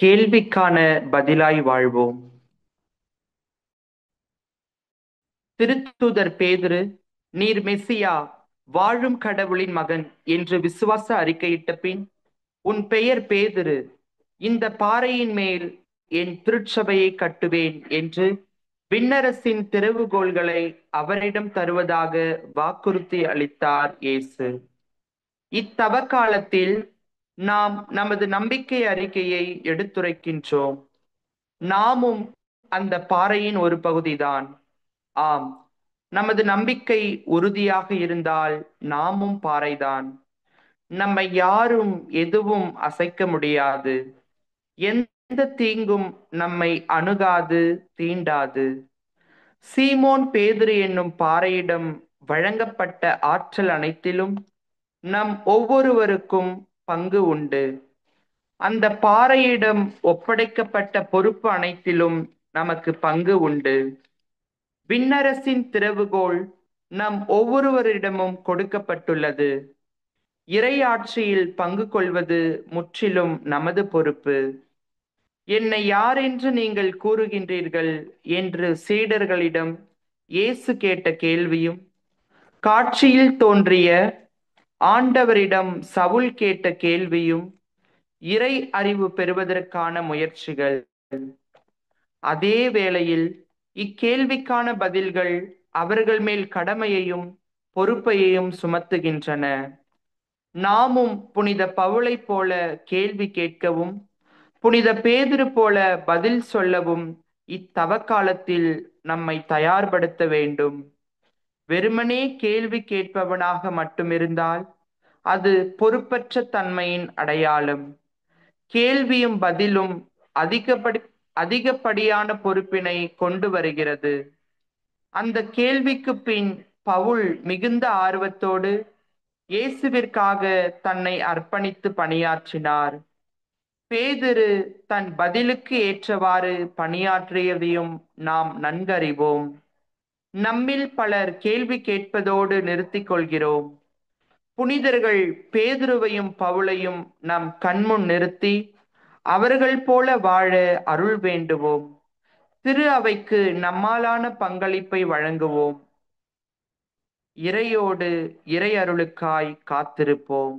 கேள்விக்கான பதிலாய் வாழ்வோம். திருத்தூதர் பேதுரு, நீர் மெசியா, வாழும் கடவுளின் மகன் என்று விசுவாச அறிக்கையிட்ட பின், உன் பெயர் பேதுரு, இந்த பாறையின் மேல் என் திருச்சபையை கட்டுவேன் என்று விண்ணரசின் திறவுகோல்களை அவரிடம் தருவதாக வாக்குறுதி அளித்தார் இயேசு. இத்தவக்காலத்தில் நாம் நமது நம்பிக்கை அறிக்கையை எடுத்துரைக்கின்றோம். நாமும் அந்த பாறையின் ஒரு பகுதிதான். ஆம், நமது நம்பிக்கை உறுதியாக இருந்தால் நாமும் பாறைதான். நம்மை யாரும் எதுவும் அசைக்க முடியாது. எந்த தீங்கும் நம்மை அணுகாது, தீண்டாது. சீமோன் பேதுரு என்னும் பாறையிடம் வழங்கப்பட்ட ஆற்றல் அனைத்திலும் நம் ஒவ்வொருவருக்கும் பங்கு உண்டு. அந்த பாறையிடம் ஒப்படைக்கப்பட்ட பொறுப்பு அனைத்திலும் நமக்கு பங்கு உண்டு. விண்ணரசின் திறவுகோல் நம் ஒவ்வொருவரிடமும் கொடுக்கப்பட்டுள்ளது. இறையாட்சியில் பங்கு கொள்வது முற்றிலும் நமது பொறுப்பு. என்னை யார் என்று நீங்கள் கூறுகின்றீர்கள் என்று சீடர்களிடம் இயேசு கேட்ட கேள்வியும், காட்சியில் தோன்றிய ஆண்டவரிடம் சவுல் கேட்ட கேள்வியும் இறை அறிவு பெறுவதற்கான முயற்சிகள். அதே வேளையில் இக்கேள்விக்கான பதில்கள் அவர்கள் மேல் கடமையையும் பொறுப்பையும் சுமத்துகின்றன. நாமும் புனித பவுலை போல கேள்வி கேட்கவும், புனித பேதுரு போல பதில் சொல்லவும் இத்தவக்காலத்தில் நம்மை தயார்படுத்த வேண்டும். வெறுமனே கேள்வி கேட்பவனாக மட்டுமிருந்தால் அது பொறுப்பற்ற தன்மையின் அடையாளம். கேள்வியும் பதிலும் அதிகப்படியான பொறுப்பினை கொண்டு வருகிறது. அந்த கேள்விக்கு பின் பவுல் மிகுந்த ஆர்வத்தோடு இயேசுவிற்காக தன்னை அர்ப்பணித்து பணியாற்றினார். பேதுரு தன் பதிலுக்கு ஏற்றவாறு பணியாற்றியதையும் நாம் நன்கறிவோம். நம்மில் பலர் கேள்வி கேட்பதோடு நிறுத்திக் கொள்கிறோம். புனிதர்கள் பேதுருவையும் பவுலையும் நம் கண்முன் நிறுத்தி அவர்கள் போல வாழ அருள் வேண்டுவோம். திரு அவைக்கு நம்மாலான பங்களிப்பை வழங்குவோம். இறையோடு இறை அருளுக்காய் காத்திருப்போம்.